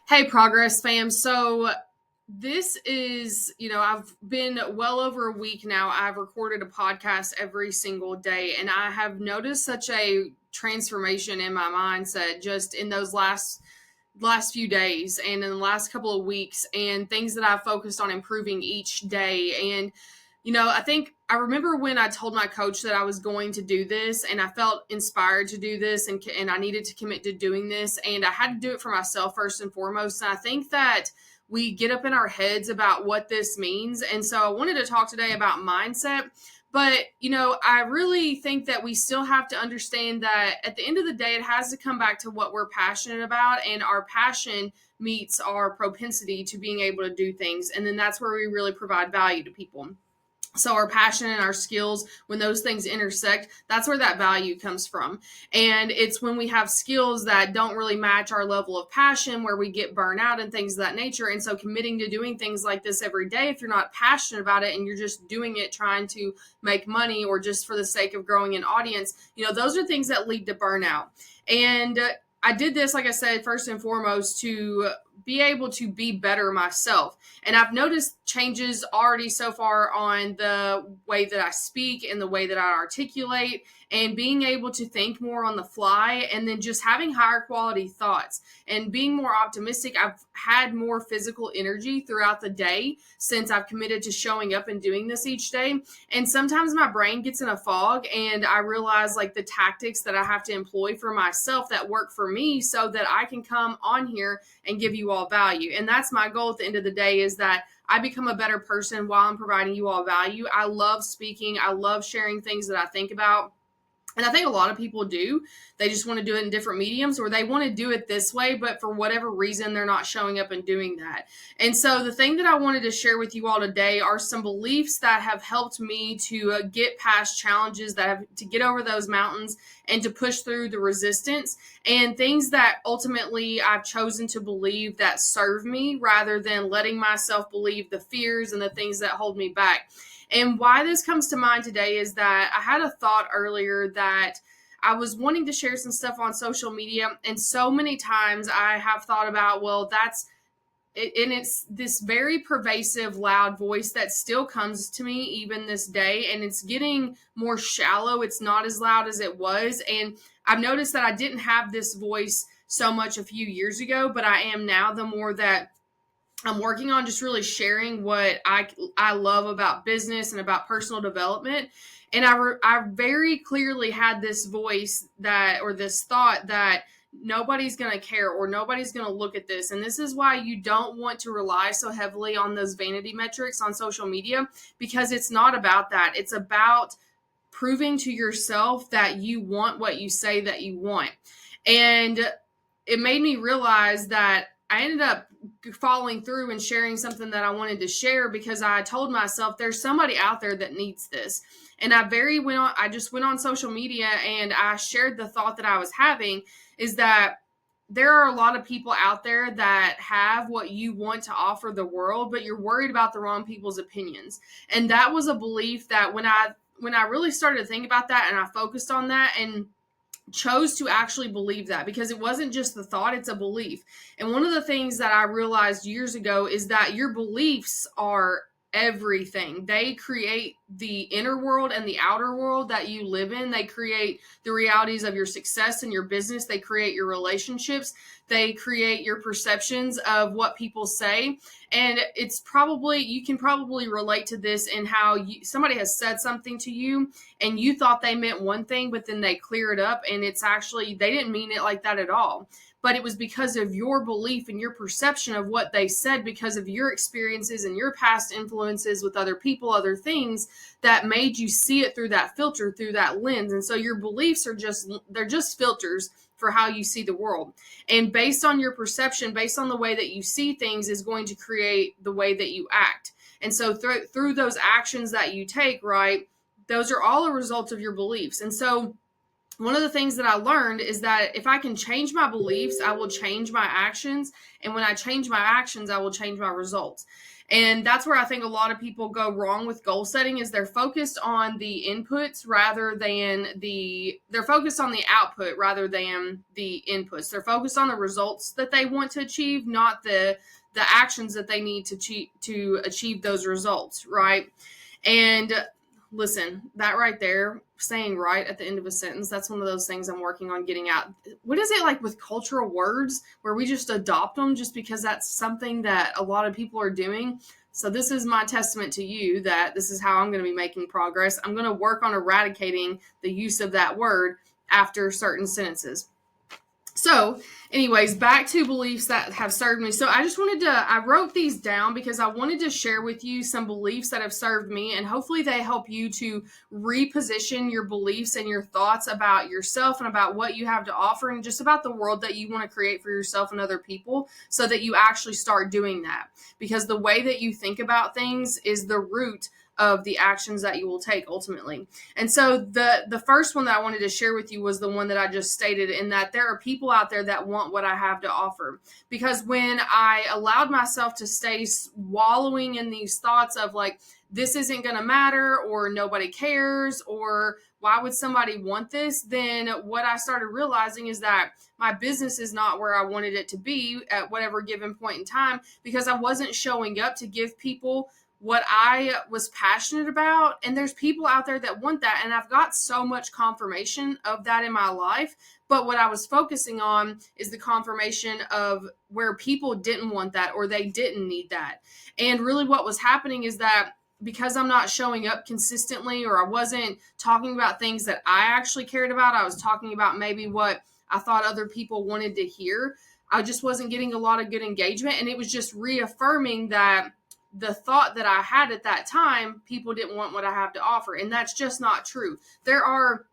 Hey, Progress fam. So this is, I've been well over a week now. I've recorded a podcast every single day, and I have noticed such a transformation in my mindset just in those last few days and in the last couple of weeks, and things that I've focused on improving each day. And I think I remember when I told my coach that I was going to do this, and I felt inspired to do this, and I needed to commit to doing this, and I had to do it for myself first and foremost. And I think that we get up in our heads about what this means. And so I wanted to talk today about mindset. But, I really think that we still have to understand that at the end of the day, it has to come back to what we're passionate about, and our passion meets our propensity to being able to do things. And then that's where we really provide value to people. So our passion and our skills, when those things intersect, that's where that value comes from. And it's when we have skills that don't really match our level of passion where we get burnt out and things of that nature. And so committing to doing things like this every day, if you're not passionate about it and you're just doing it trying to make money or just for the sake of growing an audience, those are things that lead to burnout. And I did this, like I said, first and foremost, to be able to be better myself. And I've noticed changes already so far on the way that I speak and the way that I articulate, and being able to think more on the fly, and then just having higher quality thoughts and being more optimistic. I've had more physical energy throughout the day since I've committed to showing up and doing this each day. And sometimes my brain gets in a fog, and I realize like the tactics that I have to employ for myself that work for me so that I can come on here and give you all value. And that's my goal at the end of the day, is that I become a better person while I'm providing you all value. I love speaking. I love sharing things that I think about. And I think a lot of people do. They just want to do it in different mediums, or they want to do it this way, but for whatever reason, they're not showing up and doing that. And so the thing that I wanted to share with you all today are some beliefs that have helped me to get past challenges, to get over those mountains and to push through the resistance, and things that ultimately I've chosen to believe that serve me rather than letting myself believe the fears and the things that hold me back. And why this comes to mind today is that I had a thought earlier that I was wanting to share some stuff on social media. And so many times I have thought about, well, and it's this very pervasive, loud voice that still comes to me even this day. And it's getting more shallow. It's not as loud as it was. And I've noticed that I didn't have this voice so much a few years ago, but I am now, the more that I'm working on just really sharing what I love about business and about personal development. And I very clearly had this voice or this thought that nobody's going to care or nobody's going to look at this. And this is why you don't want to rely so heavily on those vanity metrics on social media, because it's not about that. It's about proving to yourself that you want what you say that you want. And it made me realize that I ended up following through and sharing something that I wanted to share, because I told myself there's somebody out there that needs this. And I just went on social media and I shared the thought that I was having, is that there are a lot of people out there that have what you want to offer the world, but you're worried about the wrong people's opinions. And that was a belief that when I really started to think about that and I focused on that and chose to actually believe that, because it wasn't just the thought, it's a belief. And one of the things that I realized years ago is that your beliefs are everything. They create the inner world and the outer world that you live in. They create the realities of your success in your business. They create your relationships. They create your perceptions of what people say. And you can probably relate to this in how somebody has said something to you and you thought they meant one thing, but then they clear it up and it's actually, they didn't mean it like that at all. But it was because of your belief and your perception of what they said, because of your experiences and your past influences with other people, other things, that made you see it through that filter, through that lens. And so your beliefs they're just filters for how you see the world. And based on your perception, based on the way that you see things, is going to create the way that you act. And so through those actions that you take, right, those are all a result of your beliefs. And so one of the things that I learned is that if I can change my beliefs, I will change my actions. And when I change my actions, I will change my results. And that's where I think a lot of people go wrong with goal setting is they're focused on the inputs rather than they're focused on the output rather than the inputs. They're focused on the results that they want to achieve, not the actions that they need to achieve those results, right? And listen, that right there, saying right at the end of a sentence, that's one of those things I'm working on getting out. What is it like with cultural words where we just adopt them just because that's something that a lot of people are doing? So this is my testament to you that this is how I'm going to be making progress. I'm going to work on eradicating the use of that word after certain sentences. So, anyways, back to beliefs that have served me. So, I wrote these down because I wanted to share with you some beliefs that have served me, and hopefully they help you to reposition your beliefs and your thoughts about yourself and about what you have to offer and just about the world that you want to create for yourself and other people so that you actually start doing that. Because the way that you think about things is the root of the actions that you will take ultimately. And so the first one that I wanted to share with you was the one that I just stated, in that there are people out there that want what I have to offer. Because when I allowed myself to stay wallowing in these thoughts of like, this isn't going to matter, or nobody cares, or why would somebody want this? Then what I started realizing is that my business is not where I wanted it to be at whatever given point in time, because I wasn't showing up to give people what I was passionate about. And there's people out there that want that. And I've got so much confirmation of that in my life. But what I was focusing on is the confirmation of where people didn't want that or they didn't need that. And really what was happening is that because I'm not showing up consistently, or I wasn't talking about things that I actually cared about, I was talking about maybe what I thought other people wanted to hear. I just wasn't getting a lot of good engagement. And it was just reaffirming that the thought that I had at that time, people didn't want what I have to offer. And that's just not true. There are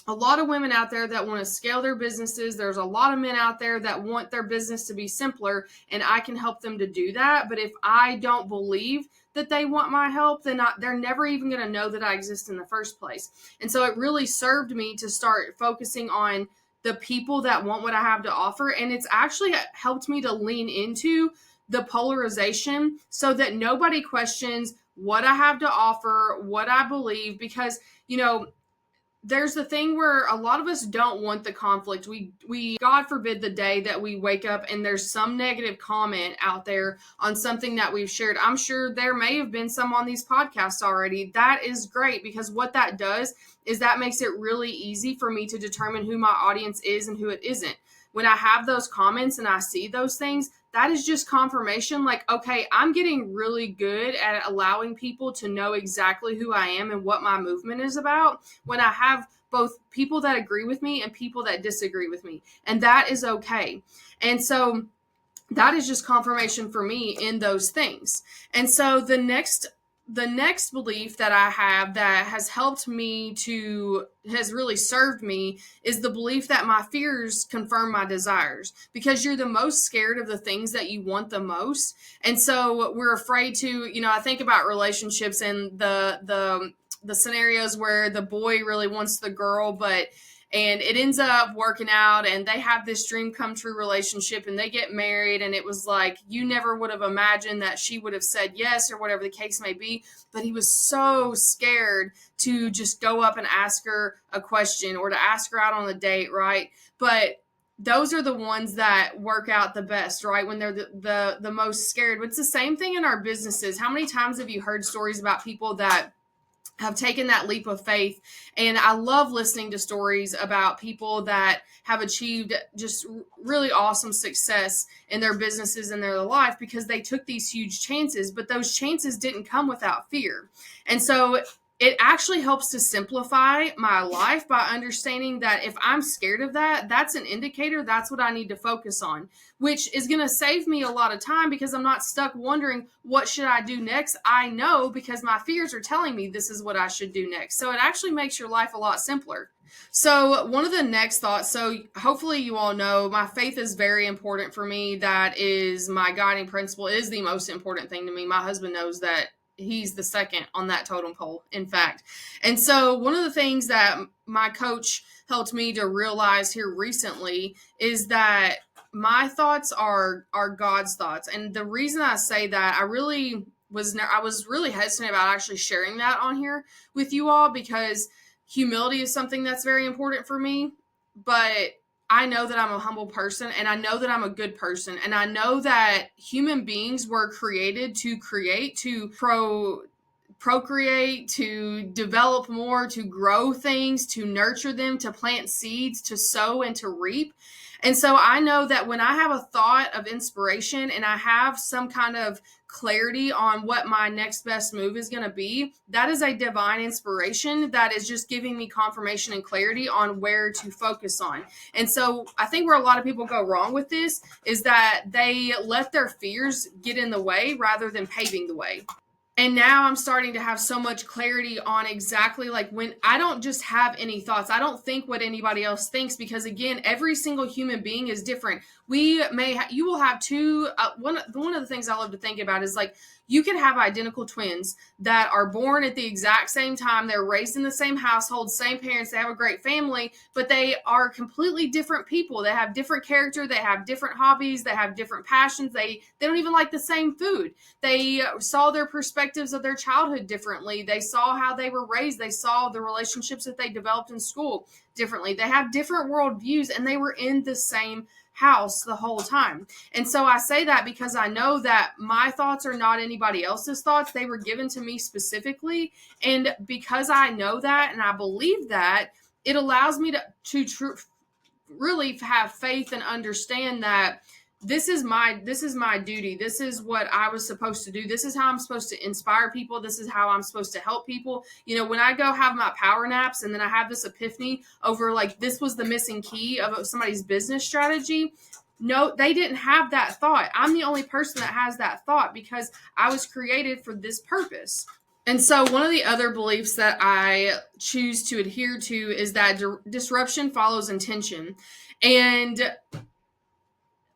a lot of women out there that want to scale their businesses. There's a lot of men out there that want their business to be simpler, and I can help them to do that. But if I don't believe that they want my help, then they're never even going to know that I exist in the first place. And so it really served me to start focusing on the people that want what I have to offer. And it's actually helped me to lean into the polarization so that nobody questions what I have to offer, what I believe, because, there's the thing where a lot of us don't want the conflict. We God forbid the day that we wake up and there's some negative comment out there on something that we've shared. I'm sure there may have been some on these podcasts already. That is great, because what that does is that makes it really easy for me to determine who my audience is and who it isn't. When I have those comments and I see those things, that is just confirmation. Like, okay, I'm getting really good at allowing people to know exactly who I am and what my movement is about when I have both people that agree with me and people that disagree with me. And that is okay. And so that is just confirmation for me in those things. And so the next belief that I have that has really served me is the belief that my fears confirm my desires, because you're the most scared of the things that you want the most. And so we're afraid to, I think about relationships and the scenarios where the boy really wants the girl, and it ends up working out and they have this dream come true relationship and they get married, and it was like you never would have imagined that she would have said yes or whatever the case may be, but he was so scared to just go up and ask her a question or to ask her out on a date, right? But those are the ones that work out the best, right? When they're the most scared. But it's the same thing in our businesses. How many times have you heard stories about people that have taken that leap of faith? And I love listening to stories about people that have achieved just really awesome success in their businesses and their life because they took these huge chances, but those chances didn't come without fear. And so it actually helps to simplify my life by understanding that if I'm scared of that, that's an indicator. That's what I need to focus on, which is going to save me a lot of time because I'm not stuck wondering what should I do next. I know because my fears are telling me this is what I should do next. So it actually makes your life a lot simpler. So one of the next thoughts, so hopefully you all know my faith is very important for me. That is my guiding principle. It is the most important thing to me. My husband knows that he's the second on that totem pole, in fact. And so one of the things that my coach helped me to realize here recently is that my thoughts are God's thoughts. And the reason I say that, I was really hesitant about actually sharing that on here with you all, because humility is something that's very important for me. But I know that I'm a humble person, and I know that I'm a good person, and I know that human beings were created to create, to procreate, to develop more, to grow things, to nurture them, to plant seeds, to sow, and to reap. And so I know that when I have a thought of inspiration and I have some kind of clarity on what my next best move is going to be, that is a divine inspiration that is just giving me confirmation and clarity on where to focus on. And so I think where a lot of people go wrong with this is that they let their fears get in the way rather than paving the way. And now I'm starting to have so much clarity on exactly, like, when I don't just have any thoughts. I don't think what anybody else thinks, because again, every single human being is different. You will have two, one of the things I love to think about is, like, you could have identical twins that are born at the exact same time. They're raised in the same household, same parents, they have a great family, but they are completely different people. They have different character, they have different hobbies, they have different passions. They don't even like the same food. They saw their perspectives of their childhood differently. They saw how they were raised. They saw the relationships that they developed in school differently. They have different worldviews, and they were in the same house the whole time. And so I say that because I know that my thoughts are not anybody else's thoughts. They were given to me specifically. And because I know that and I believe that, it allows me to really have faith and understand that this is my duty. This is what I was supposed to do. This is how I'm supposed to inspire people. This is how I'm supposed to help people. You know, when I go have my power naps and then I have this epiphany over, like, this was the missing key of somebody's business strategy. No, they didn't have that thought. I'm the only person that has that thought because I was created for this purpose. And so one of the other beliefs that I choose to adhere to is that disruption follows intention. And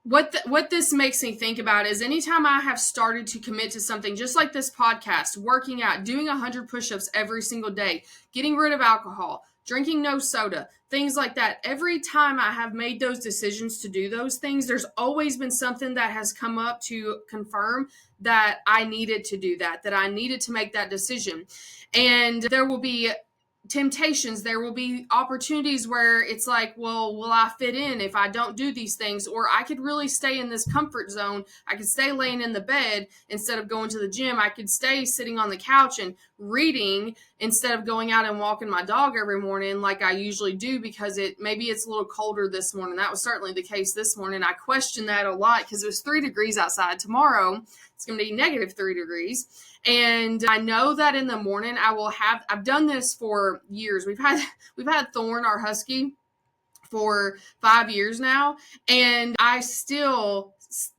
what this makes me think about is anytime I have started to commit to something, just like this podcast, working out, doing 100 push-ups every single day, getting rid of alcohol, drinking no soda, things like that. Every time I have made those decisions to do those things, there's always been something that has come up to confirm that I needed to do that I needed to make that decision. And there will be temptations, there will be opportunities where it's like, well, will I fit in if I don't do these things? Or I could really stay in this comfort zone. I could stay laying in the bed instead of going to the gym. I could stay sitting on the couch and reading instead of going out and walking my dog every morning like I usually do, because maybe it's a little colder this morning. That was certainly the case this morning. I questioned that a lot because it was 3 degrees outside. Tomorrow it's going to be negative 3 degrees. And I know that in the morning I've done this for years. We've had Thorn, our husky, for 5 years now. And I still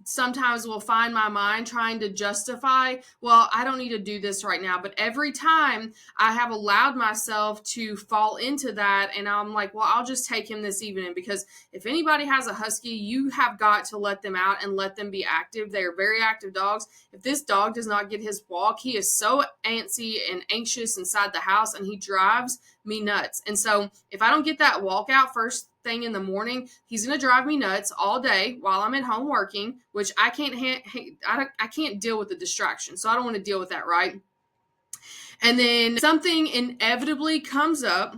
sometimes will find my mind trying to justify, well, I don't need to do this right now. But every time I have allowed myself to fall into that, and I'm like, well, I'll just take him this evening, because if anybody has a husky, you have got to let them out and let them be active. They are very active dogs. If this dog does not get his walk, he is so antsy and anxious inside the house, and he drives me nuts. And so if I don't get that walk out first thing in the morning, he's going to drive me nuts all day while I'm at home working, which I can't deal with the distraction. So I don't want to deal with that, right? And then something inevitably comes up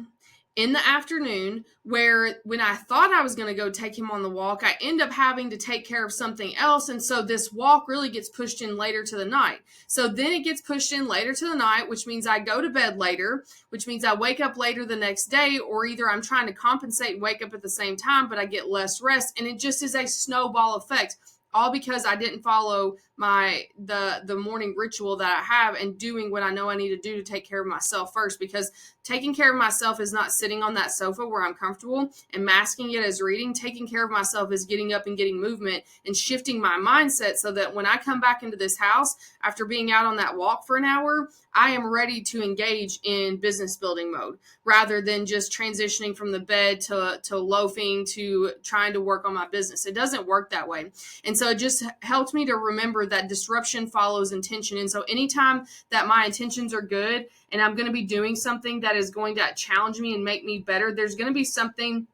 in the afternoon where, when I thought I was going to go take him on the walk, I end up having to take care of something else. And so this walk really gets pushed in later to the night. So then it gets pushed in later to the night, which means I go to bed later, which means I wake up later the next day, or either I'm trying to compensate and wake up at the same time, but I get less rest. And it just is a snowball effect. All because I didn't follow the morning ritual that I have and doing what I know I need to do to take care of myself first. Because Taking care of myself is not sitting on that sofa where I'm comfortable and masking it as reading. Taking care of myself is getting up and getting movement and shifting my mindset so that when I come back into this house after being out on that walk for an hour, I am ready to engage in business building mode rather than just transitioning from the bed to loafing to trying to work on my business. It doesn't work that way. And so it just helped me to remember that disruption follows intention. And so anytime that my intentions are good and I'm going to be doing something that is going to challenge me and make me better, there's going to be something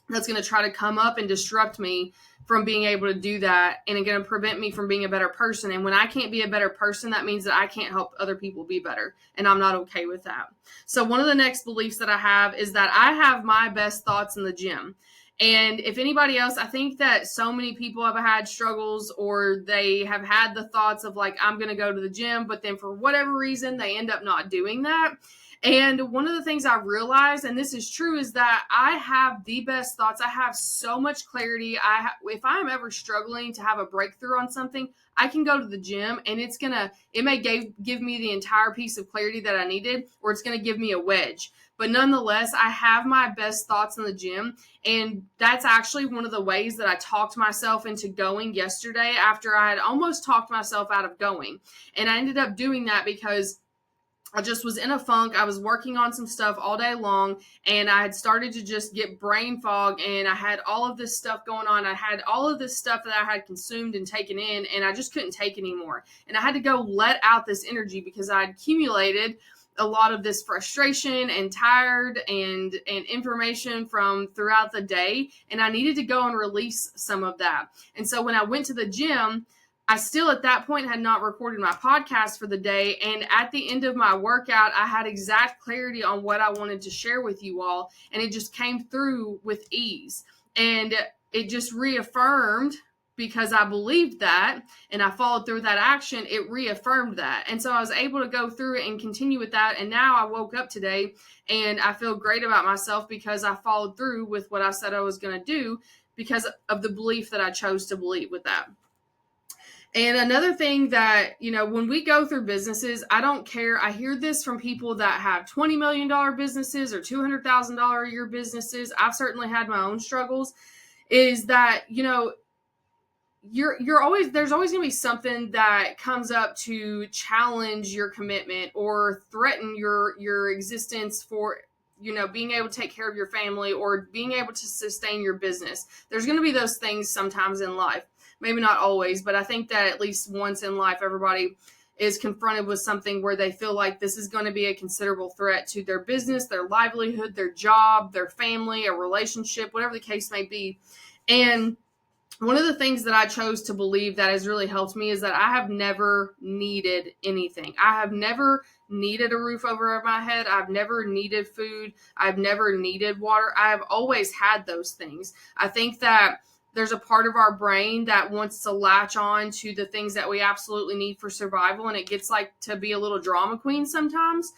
that's going to try to come up and disrupt me from being able to do that, and it's going to prevent me from being a better person. And when I can't be a better person, that means that I can't help other people be better, and I'm not okay with that. So one of the next beliefs that I have is that I have my best thoughts in the gym. And if anybody else, I think that so many people have had struggles, or they have had the thoughts of like, I'm going to go to the gym, but then for whatever reason, they end up not doing that. And one of the things I realized, and this is true, is that I have the best thoughts. I have so much clarity. If I'm ever struggling to have a breakthrough on something, I can go to the gym and it may give me the entire piece of clarity that I needed, or it's going to give me a wedge. But nonetheless, I have my best thoughts in the gym. And that's actually one of the ways that I talked myself into going yesterday after I had almost talked myself out of going. And I ended up doing that because I just was in a funk. I was working on some stuff all day long, and I had started to just get brain fog, and I had all of this stuff going on. I had all of this stuff that I had consumed and taken in, and I just couldn't take anymore. And I had to go let out this energy because I had accumulated a lot of this frustration and tired and information from throughout the day, and I needed to go and release some of that. And so when I went to the gym, I still at that point had not recorded my podcast for the day. And at the end of my workout, I had exact clarity on what I wanted to share with you all. And it just came through with ease. And it just reaffirmed, because I believed that and I followed through that action, it reaffirmed that. And so I was able to go through it and continue with that. And now I woke up today and I feel great about myself because I followed through with what I said I was going to do because of the belief that I chose to believe with that. And another thing that, when we go through businesses, I don't care. I hear this from people that have $20 million businesses or $200,000 a year businesses. I've certainly had my own struggles, is that, there's always going to be something that comes up to challenge your commitment or threaten your existence for, being able to take care of your family or being able to sustain your business. There's going to be those things sometimes in life. Maybe not always, but I think that at least once in life, everybody is confronted with something where they feel like this is going to be a considerable threat to their business, their livelihood, their job, their family, a relationship, whatever the case may be. And one of the things that I chose to believe that has really helped me is that I have never needed anything. I have never needed a roof over my head. I've never needed food. I've never needed water. I have always had those things. I think that there's a part of our brain that wants to latch on to the things that we absolutely need for survival, and it gets like to be a little drama queen sometimes.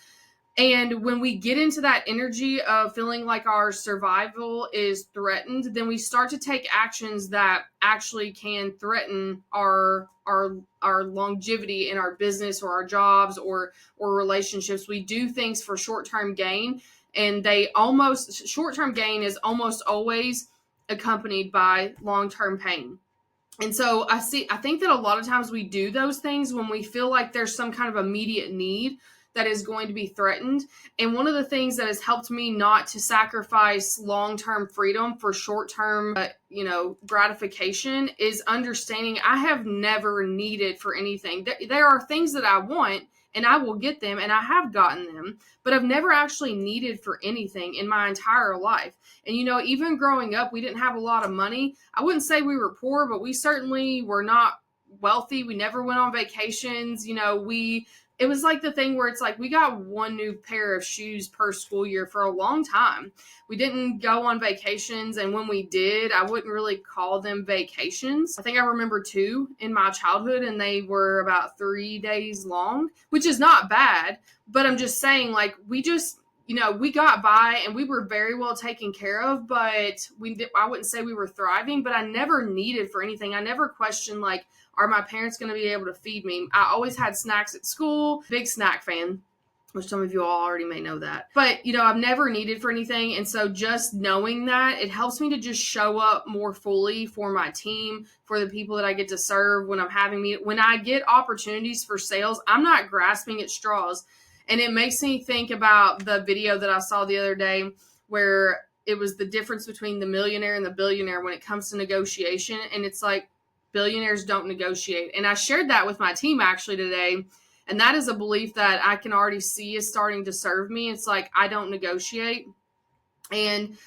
And when we get into that energy of feeling like our survival is threatened, then we start to take actions that actually can threaten our longevity in our business or our jobs or relationships. We do things for short-term gain, and short-term gain is almost always accompanied by long-term pain. And so I think that a lot of times we do those things when we feel like there's some kind of immediate need that is going to be threatened. And one of the things that has helped me not to sacrifice long-term freedom for short-term, gratification is understanding I have never needed for anything. There are things that I want and I will get them, and I have gotten them, but I've never actually needed for anything in my entire life. And, even growing up, we didn't have a lot of money. I wouldn't say we were poor, but we certainly were not wealthy. We never went on vacations. It was like the thing where it's like we got one new pair of shoes per school year for a long time. We didn't go on vacations, and when we did, I wouldn't really call them vacations. I think I remember 2 in my childhood, and they were about 3 days long, which is not bad, but I'm just saying, like, we just, we got by and we were very well taken care of, but I wouldn't say we were thriving, but I never needed for anything. I never questioned, like, are my parents going to be able to feed me? I always had snacks at school, big snack fan. which some of you all already may know that. But, I've never needed for anything. And so just knowing that, it helps me to just show up more fully for my team, for the people that I get to serve when when I get opportunities for sales, I'm not grasping at straws. And it makes me think about the video that I saw the other day where it was the difference between the millionaire and the billionaire when it comes to negotiation. And it's like, billionaires don't negotiate. And I shared that with my team actually today. And that is a belief that I can already see is starting to serve me. It's like, I don't negotiate. And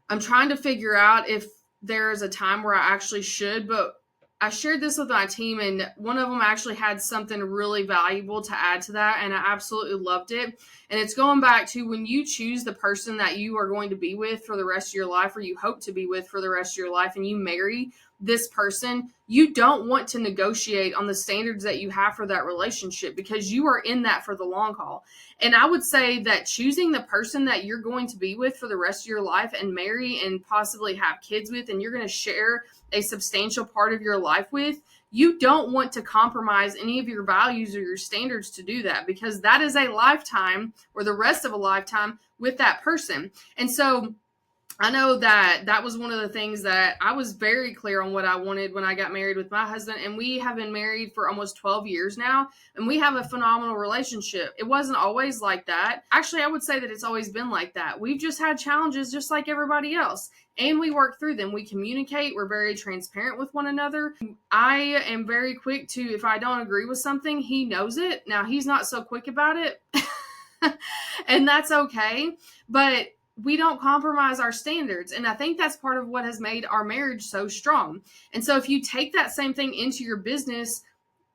I'm trying to figure out if there is a time where I actually should, but I shared this with my team, and one of them actually had something really valuable to add to that, and I absolutely loved it. And it's going back to when you choose the person that you are going to be with for the rest of your life, or you hope to be with for the rest of your life, and you marry this person, you don't want to negotiate on the standards that you have for that relationship, because you are in that for the long haul. And I would say that choosing the person that you're going to be with for the rest of your life and marry and possibly have kids with, and you're going to share a substantial part of your life with, you don't want to compromise any of your values or your standards to do that, because that is a lifetime or the rest of a lifetime with that person. And so I know that was one of the things that I was very clear on what I wanted when I got married with my husband. And we have been married for almost 12 years now, and we have a phenomenal relationship. It wasn't always like that. Actually, I would say that it's always been like that. We've just had challenges just like everybody else, and we work through them. We communicate. We're very transparent with one another. I am very quick to, if I don't agree with something, he knows it. Now, he's not so quick about it, and that's okay. But we don't compromise our standards. And I think that's part of what has made our marriage so strong. And so if you take that same thing into your business,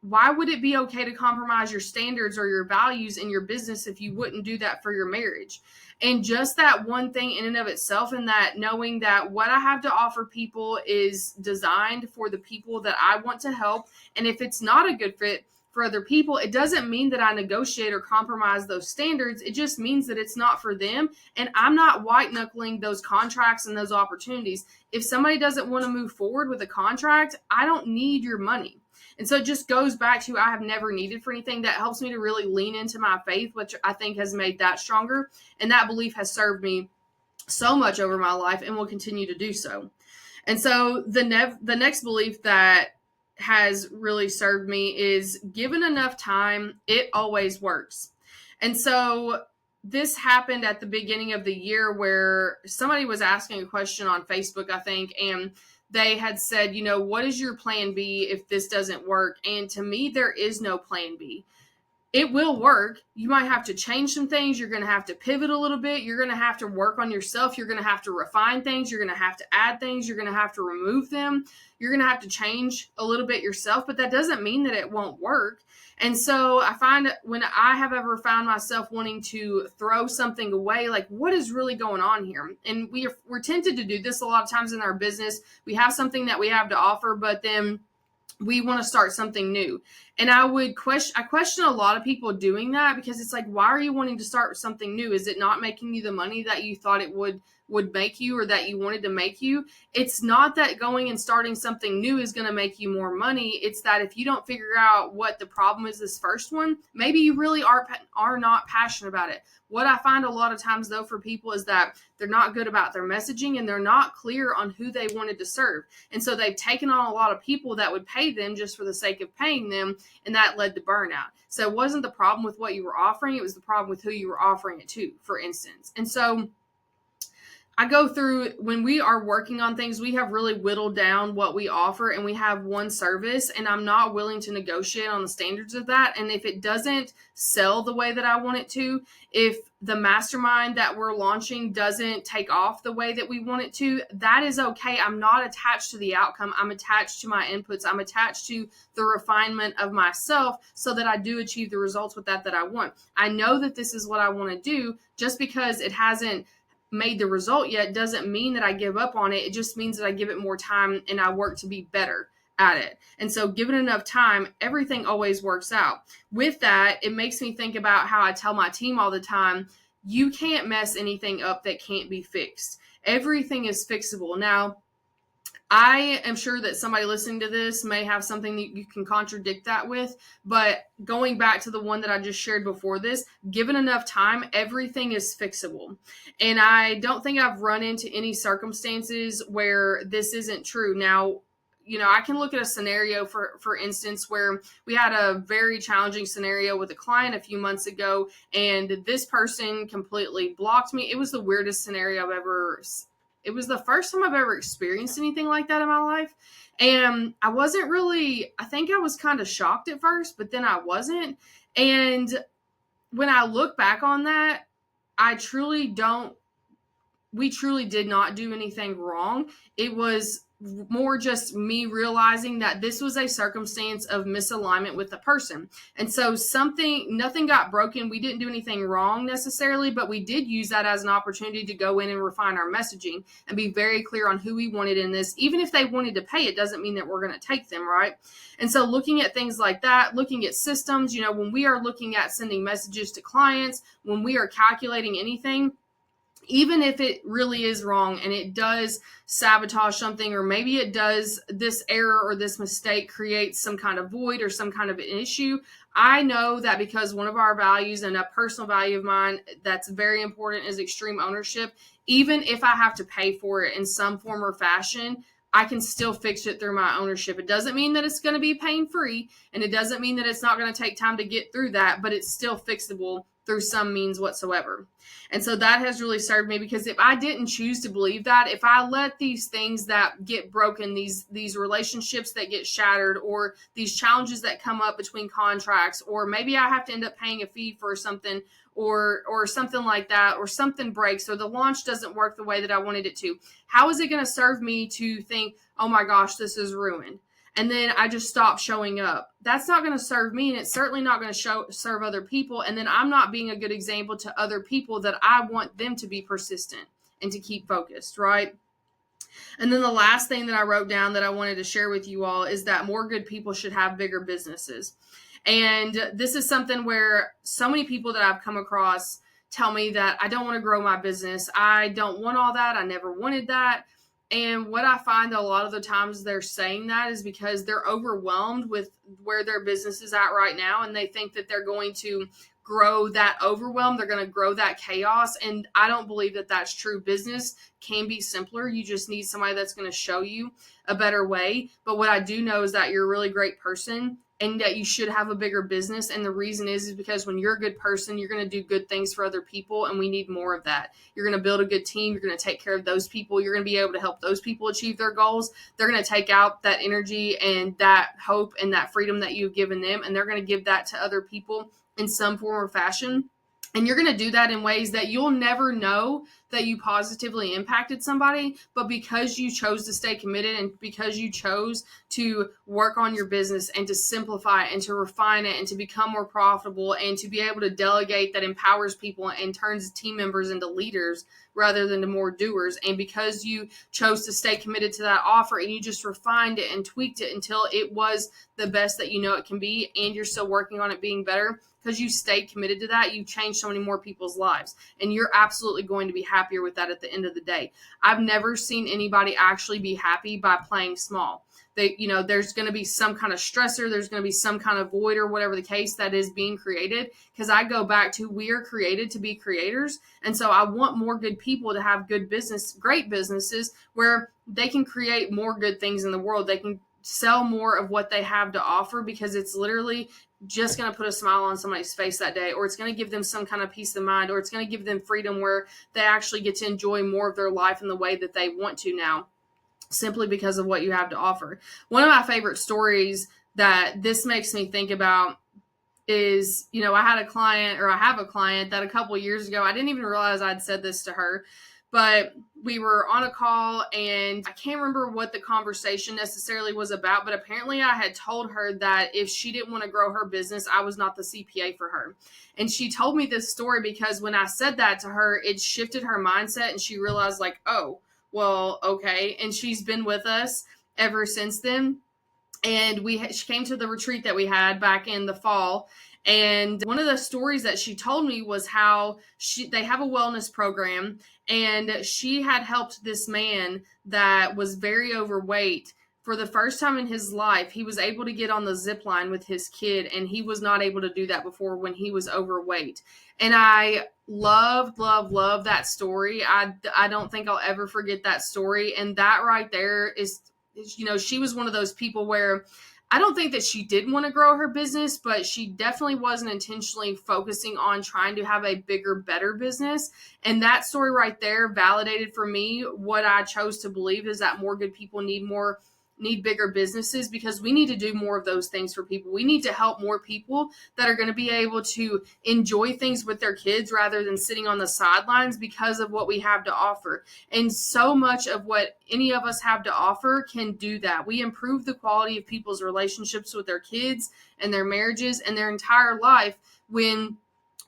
why would it be okay to compromise your standards or your values in your business if you wouldn't do that for your marriage? And just that one thing in and of itself, and that knowing that what I have to offer people is designed for the people that I want to help. And if it's not a good fit for other people, it doesn't mean that I negotiate or compromise those standards. It just means that it's not for them. And I'm not white knuckling those contracts and those opportunities. If somebody doesn't want to move forward with a contract, I don't need your money. And so it just goes back to, I have never needed for anything. That helps me to really lean into my faith, which I think has made that stronger. And that belief has served me so much over my life and will continue to do so. And so the next belief that has really served me is, given enough time, it always works. And so this happened at the beginning of the year where somebody was asking a question on Facebook, I think, and they had said, what is your plan B if this doesn't work? And to me, there is no plan B. It will work. You might have to change some things. You're going to have to pivot a little bit. You're going to have to work on yourself. You're going to have to refine things. You're going to have to add things. You're going to have to remove them. You're going to have to change a little bit yourself, but that doesn't mean that it won't work. And so I find when I have ever found myself wanting to throw something away, like, what is really going on here? And we're tempted to do this a lot of times in our business. We have something that we have to offer, but then we want to start something new. And I question a lot of people doing that, because it's like, why are you wanting to start something new? Is it not making you the money that you thought it would make you, or that you wanted to make you? It's not that going and starting something new is going to make you more money. It's that if you don't figure out what the problem is, this first one, maybe you really are not passionate about it. What I find a lot of times, though, for people is that they're not good about their messaging, and they're not clear on who they wanted to serve. And so they've taken on a lot of people that would pay them just for the sake of paying them, and that led to burnout. So it wasn't the problem with what you were offering. It was the problem with who you were offering it to, for instance. And so I go through, when we are working on things, we have really whittled down what we offer, and we have one service, and I'm not willing to negotiate on the standards of that. And if it doesn't sell the way that I want it to, if the mastermind that we're launching doesn't take off the way that we want it to, that is okay. I'm not attached to the outcome. I'm attached to my inputs. I'm attached to the refinement of myself so that I do achieve the results with that I want. I know that this is what I want to do. Just because it hasn't made the result yet doesn't mean that I give up on it. It just means that I give it more time and I work to be better at it. And so given enough time, everything always works out. With that, it makes me think about how I tell my team all the time, you can't mess anything up that can't be fixed. Everything is fixable. Now, I am sure that somebody listening to this may have something that you can contradict that with, but going back to the one that I just shared before this, given enough time, everything is fixable. And I don't think I've run into any circumstances where this isn't true. Now, I can look at a scenario for instance where we had a very challenging scenario with a client a few months ago, and this person completely blocked me. It was the weirdest scenario I've ever. It was the first time I've ever experienced anything like that in my life. And I wasn't really, I think I was kind of shocked at first, but then I wasn't. And when I look back on that, I truly don't we truly did not do anything wrong. It was more just me realizing that this was a circumstance of misalignment with the person. And so nothing got broken. We didn't do anything wrong necessarily, but we did use that as an opportunity to go in and refine our messaging and be very clear on who we wanted in this. Even if they wanted to pay, it doesn't mean that we're going to take them, right? And so looking at things like that, looking at systems, when we are looking at sending messages to clients, when we are calculating anything, even if it really is wrong and it does sabotage something, or maybe it does, this error or this mistake creates some kind of void or some kind of an issue, I know that because one of our values and a personal value of mine that's very important is extreme ownership. Even if I have to pay for it in some form or fashion, I can still fix it through my ownership. It doesn't mean that it's going to be pain free, and it doesn't mean that it's not going to take time to get through that, but it's still fixable through some means whatsoever. And so that has really served me, because if I didn't choose to believe that, if I let these things that get broken, these relationships that get shattered, or these challenges that come up between contracts, or maybe I have to end up paying a fee for something, or something like that, or something breaks, or the launch doesn't work the way that I wanted it to, how is it going to serve me to think, oh my gosh, this is ruined, and then I just stop showing up? That's not going to serve me, and it's certainly not going to serve other people. And then I'm not being a good example to other people that I want them to be persistent and to keep focused, right? And then the last thing that I wrote down that I wanted to share with you all is that more good people should have bigger businesses. And this is something where so many people that I've come across tell me that I don't want to grow my business. I don't want all that. I never wanted that. And what I find a lot of the times they're saying that is because they're overwhelmed with where their business is at right now. And they think that they're going to grow that overwhelm. They're going to grow that chaos. And I don't believe that that's true. Business can be simpler. You just need somebody that's going to show you a better way. But what I do know is that you're a really great person, and that you should have a bigger business. And the reason is because when you're a good person, you're going to do good things for other people, and we need more of that. You're going to build a good team. You're going to take care of those people. You're going to be able to help those people achieve their goals. They're going to take out that energy and that hope and that freedom that you've given them, and they're going to give that to other people in some form or fashion. And you're going to do that in ways that you'll never know that you positively impacted somebody. But because you chose to stay committed, and because you chose to work on your business and to simplify it and to refine it and to become more profitable and to be able to delegate, that empowers people and turns team members into leaders rather than to more doers. And because you chose to stay committed to that offer, and you just refined it and tweaked it until it was the best that you know it can be, and you're still working on it being better, because you stayed committed to that, you changed so many more people's lives. And you're absolutely going to be happier with that at the end of the day. I've never seen anybody actually be happy by playing small. There's going to be some kind of stressor. There's going to be some kind of void, or whatever the case that is being created. Because I go back to, we are created to be creators. And so I want more good people to have great businesses where they can create more good things in the world. They can sell more of what they have to offer, because it's literally just going to put a smile on somebody's face that day, or it's going to give them some kind of peace of mind, or it's going to give them freedom where they actually get to enjoy more of their life in the way that they want to now, simply because of what you have to offer. One of my favorite stories that this makes me think about is, I have a client that a couple years ago, I didn't even realize I'd said this to her, but we were on a call, and I can't remember what the conversation necessarily was about, but apparently I had told her that if she didn't want to grow her business, I was not the CPA for her. And she told me this story because when I said that to her, it shifted her mindset, and she realized, like, oh, well, okay. And she's been with us ever since then. and she came to the retreat that we had back in the fall. And one of the stories that she told me was how they have a wellness program, and she had helped this man that was very overweight. For the first time in his life, he was able to get on the zip line with his kid, and he was not able to do that before when he was overweight. And I love that story. I don't think I'll ever forget that story. And that right there is, she was one of those people where I don't think that she did want to grow her business, but she definitely wasn't intentionally focusing on trying to have a bigger, better business. And that story right there validated for me what I chose to believe, is that more good people need bigger businesses, because we need to do more of those things for people. We need to help more people that are going to be able to enjoy things with their kids rather than sitting on the sidelines because of what we have to offer. And so much of what any of us have to offer can do that. We improve the quality of people's relationships with their kids and their marriages and their entire life when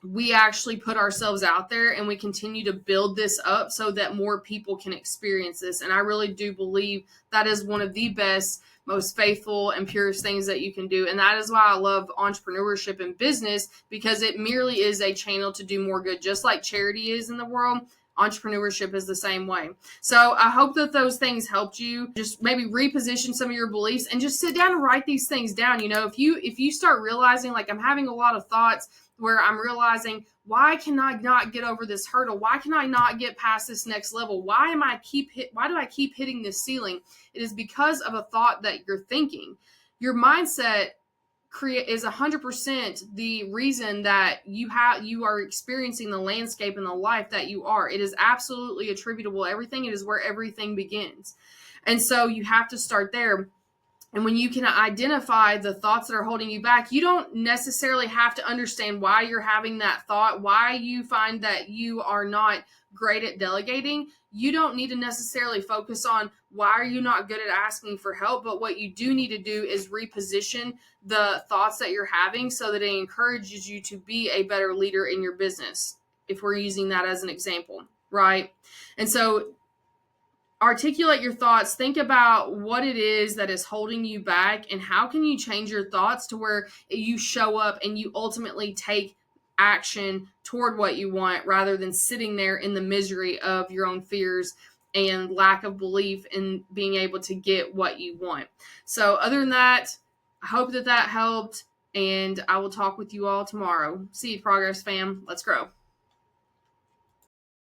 we actually put ourselves out there and we continue to build this up so that more people can experience this. And I really do believe that is one of the best, most faithful and purest things that you can do. And that is why I love entrepreneurship and business, because it merely is a channel to do more good. Just like charity is in the world, entrepreneurship is the same way. So I hope that those things helped you just maybe reposition some of your beliefs and just sit down and write these things down. If you start realizing, like, I'm having a lot of thoughts where I'm realizing, why can I not get over this hurdle? Why can I not get past this next level? Why do I keep hitting this ceiling? It is because of a thought that you're thinking. Your mindset is 100% the reason that you are experiencing the landscape and the life that you are. It is absolutely attributable. Everything, it is where everything begins. And so you have to start there. And when you can identify the thoughts that are holding you back, you don't necessarily have to understand why you're having that thought, why you find that you are not great at delegating. You don't need to necessarily focus on why are you not good at asking for help, but what you do need to do is reposition the thoughts that you're having so that it encourages you to be a better leader in your business, if we're using that as an example, right? And so articulate your thoughts. Think about what it is that is holding you back, and how can you change your thoughts to where you show up and you ultimately take action toward what you want, rather than sitting there in the misery of your own fears and lack of belief in being able to get what you want. So other than that, I hope that helped, and I will talk with you all tomorrow. See you, Progress fam. Let's grow.